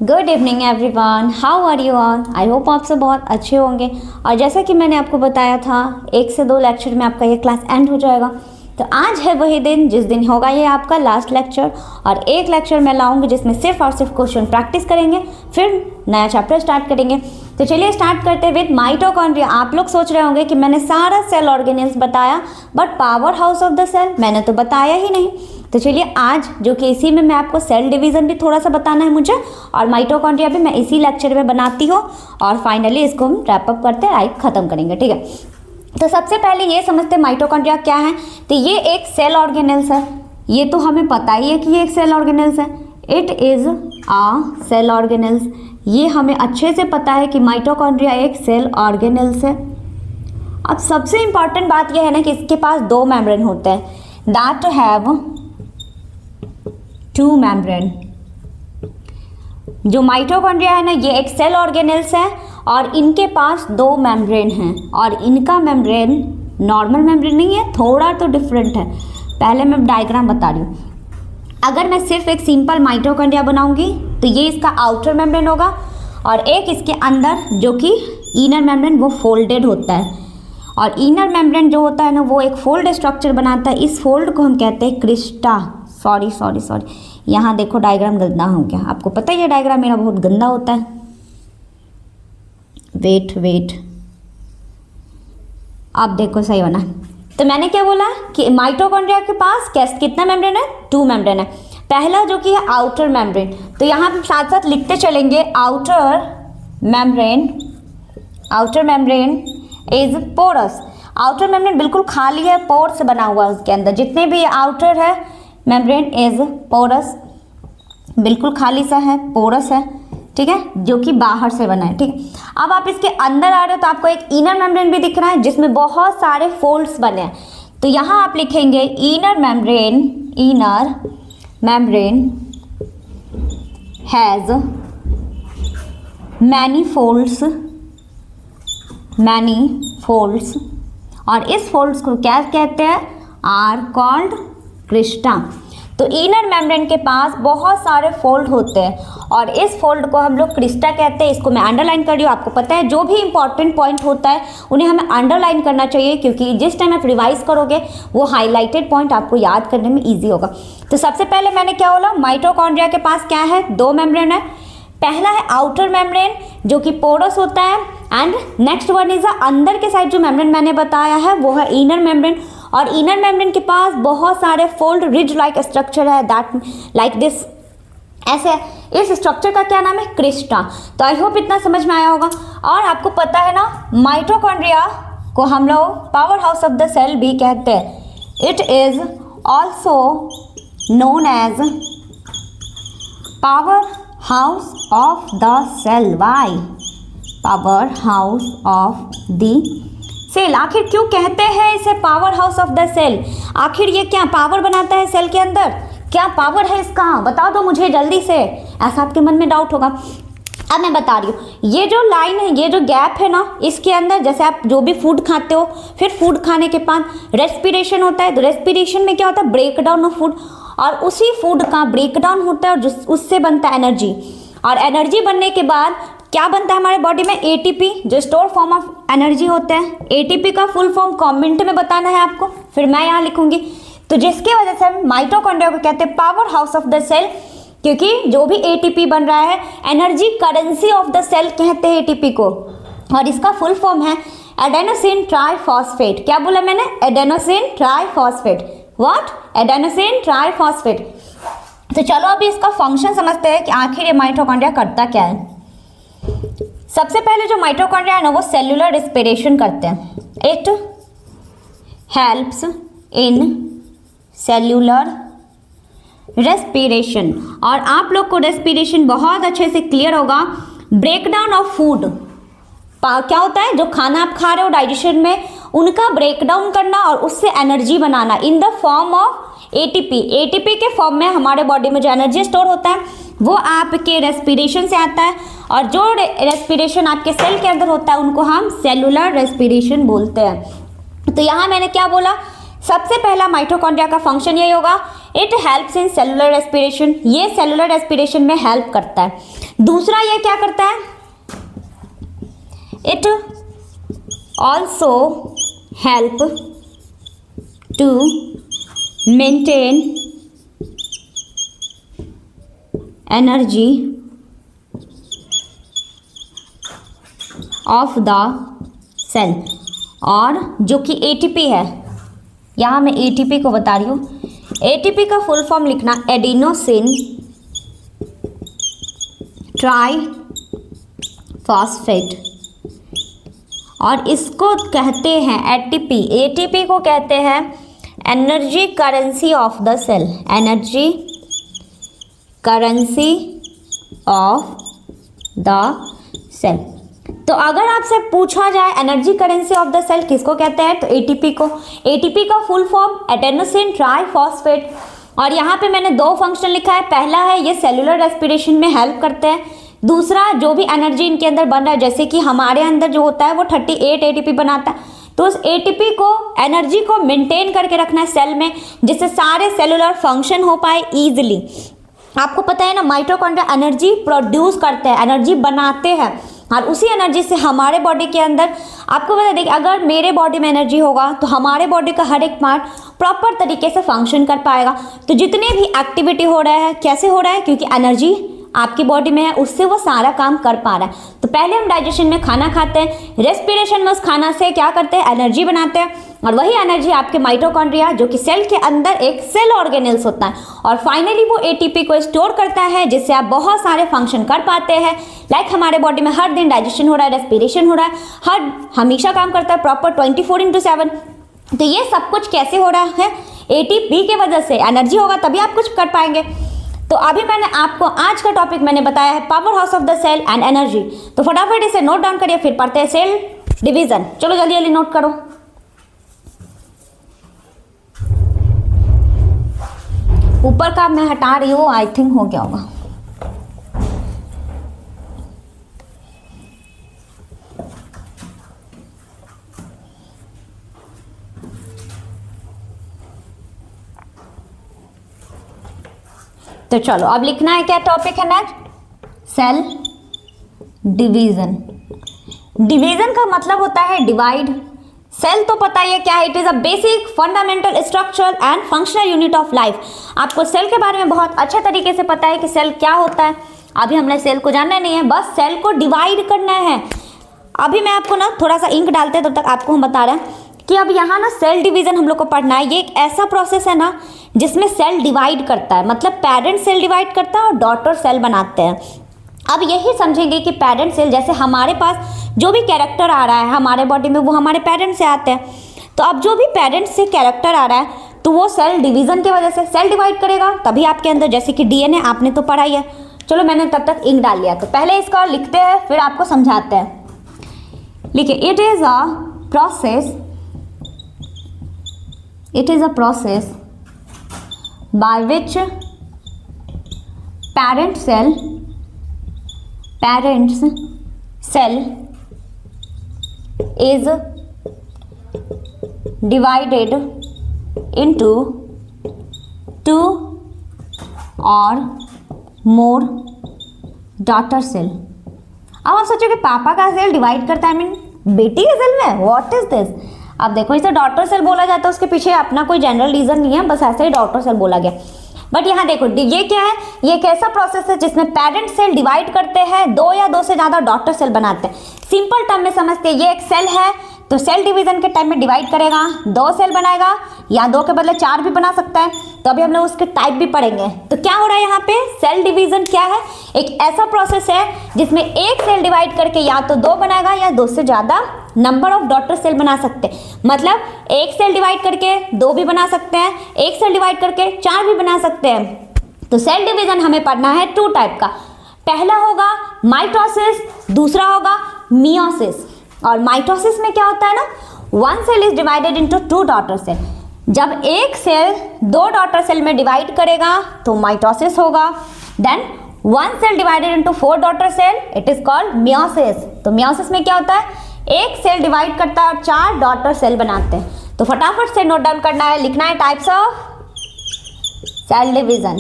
Good evening everyone, how are you all. I hope आप सब बहुत अच्छे होंगे। और जैसा कि मैंने आपको बताया था 1 से 2 लेक्चर में आपका ये क्लास एंड हो जाएगा। तो आज है वही दिन जिस दिन होगा ये आपका लास्ट लेक्चर, और एक लेक्चर मैं लाऊंगी जिसमें सिर्फ और सिर्फ क्वेश्चन प्रैक्टिस करेंगे, फिर नया चैप्टर स्टार्ट करेंगे। तो चलिए स्टार्ट करते हैं विद माइटोकॉन्ड्रिया। आप लोग सोच रहे होंगे कि मैंने सारा सेल ऑर्गेनेल्स बताया, but power house of the cell मैंने तो बताया ही नहीं। तो चलिए आज जो कि इसी में मैं आपको सेल डिवीज़न भी थोड़ा सा बताना है मुझे, और माइटोकॉन्ड्रिया भी मैं इसी लेक्चर में बनाती हूँ, और फाइनली इसको हम रैप अप करते हैं, ख़त्म करेंगे। ठीक है, तो सबसे पहले ये समझते हैं माइटोकॉन्ड्रिया क्या है। तो ये एक सेल ऑर्गेनेल्स है, ये तो हमें पता ही है कि ये एक सेल ऑर्गेनेल्स है। It is a cell organelles, ये हमें अच्छे से पता है कि माइटोकॉन्ड्रिया एक सेल ऑर्गेनेल्स है। अब सबसे इम्पॉर्टेंट बात यह है ना कि इसके पास 2 मेम्ब्रेन होते हैं, दैट हैव 2 मेम्ब्रेन। जो माइटोकॉन्ड्रिया है ना ये एक सेल ऑर्गेनेल्स है, और इनके पास 2 मेम्ब्रेन हैं, और इनका मेम्ब्रेन नॉर्मल मेम्ब्रेन नहीं है, थोड़ा तो डिफरेंट है। पहले मैं डायग्राम बता रही हूँ। अगर मैं सिर्फ एक सिंपल माइटोकॉन्ड्रिया बनाऊंगी तो ये इसका आउटर मेम्ब्रेन होगा, और एक इसके अंदर जो कि इनर मेम्ब्रेन वो फोल्डेड होता है। और इनर मेम्ब्रेन जो होता है ना वो एक फोल्ड स्ट्रक्चर बनाता है, इस फोल्ड को हम कहते हैं क्रिस्टा। सॉरी यहाँ देखो डायग्राम गंदा हो गया, आपको पता है ये डायग्राम मेरा बहुत गंदा होता है। वेट आप देखो सही होना। तो मैंने क्या बोला कि माइटोकॉन्ड्रिया के पास कितना मेम्ब्रेन है, 2 मेम्ब्रेन है। पहला जो कि है आउटर मेम्ब्रेन, तो यहाँ पे साथ साथ लिखते चलेंगे outer membrane is porous. Outer membrane बिल्कुल खाली है, पोर से बना हुआ है, उसके अंदर जितने भी आउटर है मेम्ब्रेन इज पोरस, बिल्कुल खाली सा है, पोरस है, ठीक है, जो कि बाहर से बना है। ठीक है, अब आप इसके अंदर आ रहे हो तो आपको एक इनर मेम्ब्रेन भी दिख रहा है जिसमें बहुत सारे फोल्ड्स बने हैं। तो यहाँ आप लिखेंगे inner membrane has many folds, और इस फोल्ड्स को क्या कहते हैं, आर कॉल्ड क्रिस्टा। तो इनर मेम्ब्रेन के पास बहुत सारे फोल्ड होते हैं, और इस फोल्ड को हम लोग क्रिस्टा कहते हैं। इसको मैं अंडरलाइन कर रही हूँ, आपको पता है जो भी इंपॉर्टेंट पॉइंट होता है उन्हें हमें अंडरलाइन करना चाहिए, क्योंकि जिस टाइम आप रिवाइज करोगे वो हाईलाइटेड पॉइंट आपको याद करने में ईजी होगा। तो सबसे पहले मैंने क्या बोला, माइटोकॉन्ड्रिया के पास क्या है, 2 मेम्ब्रेन है। पहला है आउटर मेम्ब्रेन जो कि पोरस होता है, एंड नेक्स्ट वन इज अंदर के साइड जो मेम्ब्रेन मैंने बताया है वो है इनर मेम्ब्रेन। और इनर मेम्ब्रेन के पास बहुत सारे फोल्ड रिज लाइक स्ट्रक्चर है, दैट लाइक दिस, ऐसे। इस स्ट्रक्चर का क्या नाम है, क्रिस्टा। तो आई होप इतना समझ में आया होगा। और आपको पता है ना माइटोकॉन्ड्रिया को हम लोग power house of the cell भी कहते हैं। It is also known as power house of the cell. Why power house of the cell. आखिर क्यों कहते हैं इसे power house of the cell, आखिर ये क्या पावर बनाता है सेल के अंदर, क्या पावर है इसका, बता दो मुझे जल्दी से, ऐसा आपके मन में डाउट होगा। अब मैं बता रही हूँ, ये जो लाइन है, ये जो गैप है ना, इसके अंदर जैसे आप जो भी फूड खाते हो, फिर फूड खाने के बाद रेस्पिरेशन होता है। तो रेस्पिरेशन में क्या होता है, ब्रेक डाउन ऑफ फूड, और उसी फूड का ब्रेक डाउन होता है और उससे बनता है एनर्जी। और एनर्जी बनने के बाद क्या बनता है हमारे बॉडी में, एटीपी, जो स्टोर फॉर्म ऑफ एनर्जी होते हैं। एटीपी का फुल फॉर्म कमेंट में बताना है आपको, फिर मैं यहाँ लिखूंगी। तो जिसकी वजह से हम माइटोकॉन्ड्रिया को कहते हैं power house of the cell, क्योंकि जो भी एटीपी बन रहा है, energy currency of the cell कहते हैं एटीपी को, और इसका फुल फॉर्म है एडेनोसिन ट्राइफॉस्फेट। क्या बोला मैंने, adenosine triphosphate. What, adenosine triphosphate. तो चलो अभी इसका फंक्शन समझते हैं कि आखिर ये माइटोकॉन्ड्रिया करता क्या है। सबसे पहले जो माइटोकॉन्ड्रिया है ना वो सेल्यूलर रेस्पिरेशन करते हैं। It helps in cellular respiration, और आप लोग को रेस्पिरेशन बहुत अच्छे से क्लियर होगा। ब्रेकडाउन ऑफ फूड, क्या होता है, जो खाना आप खा रहे हो डाइजेशन में, उनका ब्रेकडाउन करना और उससे energy banana in the form of ATP. ATP के फॉर्म में हमारे बॉडी में जो एनर्जी स्टोर होता है वो आपके रेस्पिरेशन से आता है, और जो रेस्पिरेशन आपके सेल के अंदर होता है उनको हम सेलुलर रेस्पिरेशन बोलते हैं। तो यहाँ मैंने क्या बोला, सबसे पहला माइटोकॉन्ड्रिया का फंक्शन यही होगा, it helps in cellular respiration, ये सेलुलर रेस्पिरेशन में हेल्प करता है। दूसरा ये क्या करता है, it also help to maintain energy of the cell, और जो कि एटीपी है, यहाँ मैं एटीपी को बता रही हूँ। एटीपी का फुल फॉर्म लिखना एडिनोसिन ट्राई फॉस्फेट, और इसको कहते हैं एटीपी, एटीपी को कहते हैं energy currency of the cell, energy currency of the cell. तो अगर आपसे पूछा जाए energy currency of the cell किसको कहते हैं, तो एटीपी को। एटीपी का फुल फॉर्म एडेनोसिन ट्राइफॉस्फेट, और यहाँ पे मैंने दो फंक्शन लिखा है। पहला है ये सेलुलर रेस्पिरेशन में हेल्प करते हैं, दूसरा जो भी एनर्जी इनके अंदर बन रहा है, जैसे कि हमारे अंदर जो होता है वो 38 एटीपी बनाता है, तो उस एटीपी को एनर्जी को मेंटेन करके रखना है सेल में, जिससे सारे सेलुलर फंक्शन हो पाए ईजिली। आपको पता है ना, माइटोकॉन्ड्रिया एनर्जी प्रोड्यूस करते हैं, एनर्जी बनाते हैं, और उसी एनर्जी से हमारे बॉडी के अंदर, आपको बता दें अगर मेरे बॉडी में एनर्जी होगा तो हमारे बॉडी का हर एक पार्ट प्रॉपर तरीके से फंक्शन कर पाएगा। तो जितने भी एक्टिविटी हो रहा है, कैसे हो रहा है, क्योंकि एनर्जी आपकी बॉडी में है, उससे वो सारा काम कर पा रहा है। तो पहले हम डाइजेशन में खाना खाते हैं, रेस्पिरेशन में उस खाना से क्या करते हैं, एनर्जी बनाते हैं, और वही एनर्जी आपके माइटोकॉन्ड्रिया जो कि सेल के अंदर एक सेल ऑर्गेनेल्स होता है, और फाइनली वो एटीपी को स्टोर करता है, जिससे आप बहुत सारे फंक्शन कर पाते हैं। लाइक हमारे बॉडी में हर दिन डाइजेशन हो रहा है, रेस्पिरेशन हो रहा है, हर हमेशा काम करता है प्रॉपर 24/7। तो ये सब कुछ कैसे हो रहा है, एटीपी की वजह से। एनर्जी होगा तभी आप कुछ कर पाएंगे। तो अभी मैंने आपको आज का टॉपिक मैंने बताया है power house of the cell and energy. तो फटाफट इसे नोट डाउन करिए, फिर पढ़ते हैं सेल डिवीजन। चलो जल्दी जल्दी नोट करो। ऊपर का मैं हटा रही हूँ, आई थिंक हो गया होगा। तो चलो अब लिखना है, क्या टॉपिक है नेक्स्ट, सेल डिवीजन। डिवीजन का मतलब होता है डिवाइड। सेल तो पता ही है क्या है, it is a basic fundamental structure and functional unit of life. आपको सेल के बारे में बहुत अच्छे तरीके से पता है कि सेल क्या होता है। अभी हमने सेल को जानना नहीं है, बस सेल को डिवाइड करना है। अभी मैं आपको ना थोड़ा सा इंक डालते हैं, तब तक आपको हम बता रहे हैं कि अब यहाँ ना सेल डिवीजन हम लोग को पढ़ना है। ये एक ऐसा प्रोसेस है ना जिसमें सेल डिवाइड करता है, मतलब पेरेंट सेल डिवाइड करता है और डॉटर सेल बनाते हैं। अब यही समझेंगे कि पेरेंट सेल, जैसे हमारे पास जो भी कैरेक्टर आ रहा है हमारे बॉडी में, वो हमारे पेरेंट से आते हैं। तो अब जो भी पेरेंट से कैरेक्टर आ रहा है, तो वो सेल डिवीजन की वजह से सेल डिवाइड करेगा, तभी आपके अंदर, जैसे कि डीएनए आपने तो पढ़ा ही है। चलो मैंने तब तक इंक डाल लिया, तो पहले इसका लिखते हैं फिर आपको समझाते हैं। लिखिए, it is a process, it is a process by which parents cell is divided into two or more daughter cell। अब आप सोचो कि पापा का सेल डिवाइड करता है, I mean बेटी के सेल में, व्हाट इज दिस। अब देखो, इसे डॉटर सेल बोला जाता है, उसके पीछे अपना कोई जनरल रीजन नहीं है, बस ऐसे ही डॉटर सेल बोला गया। बट यहाँ देखो, ये क्या है, ये एक ऐसा प्रोसेस है जिसमें पेरेंट सेल डिवाइड करते हैं, दो या दो से ज्यादा डॉटर सेल बनाते हैं। सिंपल टर्म में समझते हैं, ये एक सेल है, तो सेल डिवीजन के टाइम में डिवाइड करेगा, दो सेल बनाएगा, या दो के बदले चार भी बना सकता है। तो अभी हम लोग उसके टाइप भी पढ़ेंगे। तो क्या हो रहा है यहाँ पे, सेल डिवीजन क्या है, एक ऐसा प्रोसेस है जिसमें एक सेल डिवाइड करके या तो दो बनाएगा या दो से ज्यादा नंबर ऑफ डॉटर सेल बना सकते हैं। मतलब एक सेल डिवाइड करके दो भी बना सकते हैं, एक सेल डिवाइड करके चार भी बना सकते हैं। तो सेल डिवीजन हमें पढ़ना है टू टाइप का। पहला होगा माइटोसिस, दूसरा होगा मियोसिस। और माइटोसिस में क्या होता है ना, one cell is divided into two daughter cell. जब एक सेल दो डॉटर सेल में डिवाइड करेगा तो माइटोसिस होगा। Then one cell divided into four daughter cell, it is called meiosis. तो मियोसिस में क्या होता है, एक सेल डिवाइड करता है और चार डॉटर सेल बनाते हैं। तो फटाफट से नोट डाउन करना है, लिखना है types of cell division,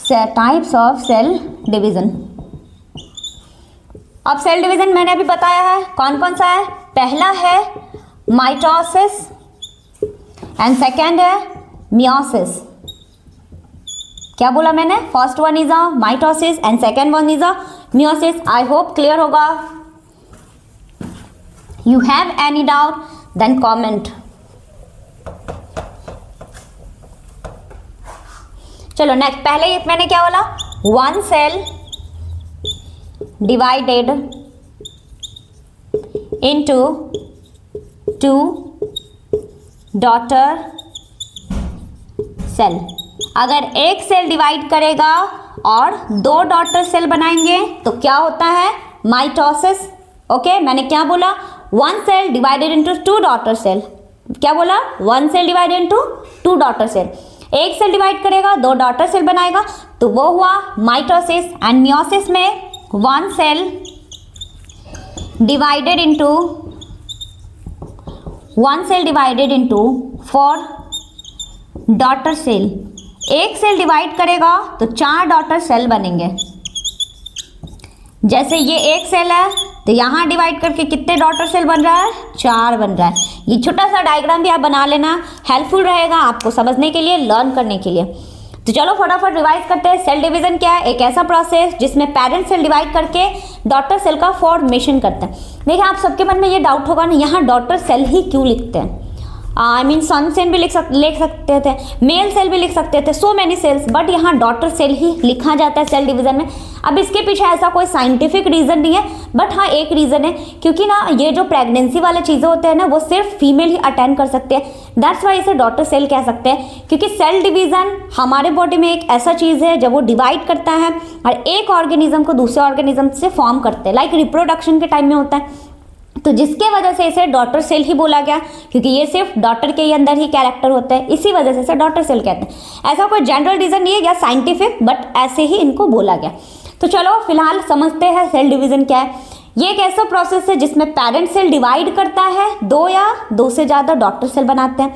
types of cell division. अब सेल डिवीजन मैंने अभी बताया है कौन कौन सा है। पहला है माइटोसिस एंड सेकेंड है मियोसिस। क्या बोला मैंने? First one is a mitosis and second one is a meiosis. I hope clear होगा। You have any doubt then comment. चलो नेक्स्ट, पहले मैंने क्या बोला? One cell divided into two daughter cell. अगर एक सेल डिवाइड करेगा और दो डॉटर सेल बनाएंगे तो क्या होता है? माइटोसिस। ओके, मैंने क्या बोला? One cell divided into two daughter cell. क्या बोला? One cell divided into two daughter cell. एक सेल डिवाइड करेगा, दो डॉटर सेल बनाएगा तो वो हुआ माइटोसिस। एंड मियोसिस में one cell divided into four daughter cell. एक सेल डिवाइड करेगा तो चार डॉटर सेल बनेंगे। जैसे ये एक सेल है तो यहाँ डिवाइड करके कितने डॉटर सेल बन रहा है? चार बन रहा है। ये छोटा सा डायग्राम भी आप बना लेना, हेल्पफुल रहेगा आपको समझने के लिए, लर्न करने के लिए। तो चलो फटाफट रिवाइज करते हैं। सेल डिवीजन क्या है? एक ऐसा प्रोसेस जिसमें पेरेंट सेल डिवाइड करके डॉटर सेल का फॉर्मेशन करते हैं। देखिए आप सबके मन में ये डाउट होगा ना, यहाँ डॉटर सेल ही क्यों लिखते हैं? आई मीन सन सेल भी लिख सकते थे, मेल सेल भी लिख सकते थे, सो मैनी सेल्स, बट यहाँ डॉटर सेल ही लिखा जाता है सेल डिवीजन में। अब इसके पीछे ऐसा कोई साइंटिफिक रीज़न नहीं है, बट हाँ एक रीज़न है, क्योंकि ना ये जो प्रेगनेंसी वाले चीज़ें होते हैं ना वो सिर्फ फीमेल ही अटेंड कर सकते हैं। दैट्स वाई इसे डॉटर सेल कह सकते हैं, क्योंकि सेल डिवीजन हमारे बॉडी में एक ऐसा चीज़ है जब वो डिवाइड करता है और एक ऑर्गेनिज्म को दूसरे ऑर्गेनिज्म से फॉर्म करते हैं, लाइक रिप्रोडक्शन के टाइम में होता है। तो जिसके वजह से इसे डॉटर सेल ही बोला गया, क्योंकि ये सिर्फ डॉटर के ही अंदर ही कैरेक्टर होता है, इसी वजह से इसे डॉटर सेल कहते हैं। ऐसा कोई जनरल रीजन नहीं है या साइंटिफिक, बट ऐसे ही इनको बोला गया। तो चलो फिलहाल समझते हैं सेल डिवीजन क्या है। ये एक ऐसा प्रोसेस है जिसमें पेरेंट सेल डिवाइड करता है, दो या दो से ज़्यादा डॉटर सेल बनाते हैं।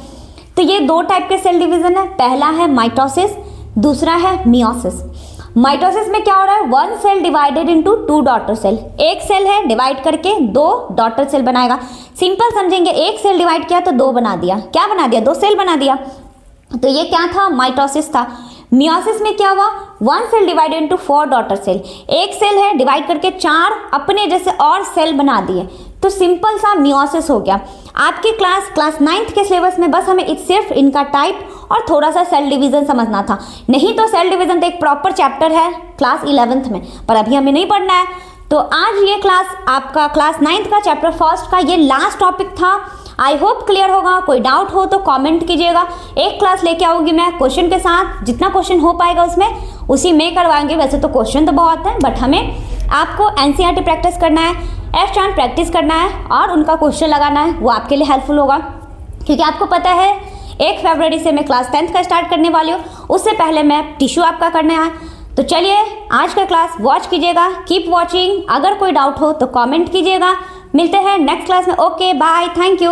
तो ये दो टाइप के सेल डिवीजन है, पहला है माइटोसिस, दूसरा है मियोसिस। माइटोसिस में क्या हो रहा है? One cell divided into two daughter cell. एक सेल है डिवाइड करके दो डॉटर सेल बनाएगा। सिंपल समझेंगे, एक सेल डिवाइड किया तो दो बना दिया। क्या बना दिया? दो सेल बना दिया। तो ये क्या था? माइटोसिस था। मियोसिस में क्या हुआ? One cell divided into four daughter cell. एक सेल है डिवाइड करके चार अपने जैसे और सेल बना दिए, तो सिंपल सा मियोसिस हो गया। आपकी क्लास 9th के सिलेबस में बस हमें सिर्फ इनका टाइप और थोड़ा सा सेल डिवीजन समझना था, नहीं तो सेल डिवीजन तो एक प्रॉपर चैप्टर है क्लास 11th में, पर अभी हमें नहीं पढ़ना है। तो आज ये क्लास आपका क्लास 9th का चैप्टर फर्स्ट का ये लास्ट टॉपिक था। आई होप क्लियर होगा। कोई डाउट हो तो कमेंट कीजिएगा। एक क्लास लेके आऊँगी मैं क्वेश्चन के साथ, जितना क्वेश्चन हो पाएगा उसमें उसी में करवाएंगे। वैसे तो क्वेश्चन तो बहुत है, बट हमें आपको एनसीईआरटी प्रैक्टिस करना है, एफ चांद प्रैक्टिस करना है और उनका क्वेश्चन लगाना है। वो आपके लिए हेल्पफुल होगा, क्योंकि आपको पता है 1 फरवरी से मैं क्लास 10th का स्टार्ट करने वाली हूँ। उससे पहले मैं टिश्यू आपका करना है। तो चलिए आज का क्लास वॉच कीजिएगा, कीप वॉचिंग। अगर कोई डाउट हो तो कमेंट कीजिएगा। मिलते हैं नेक्स्ट क्लास में। Okay bye, thank you.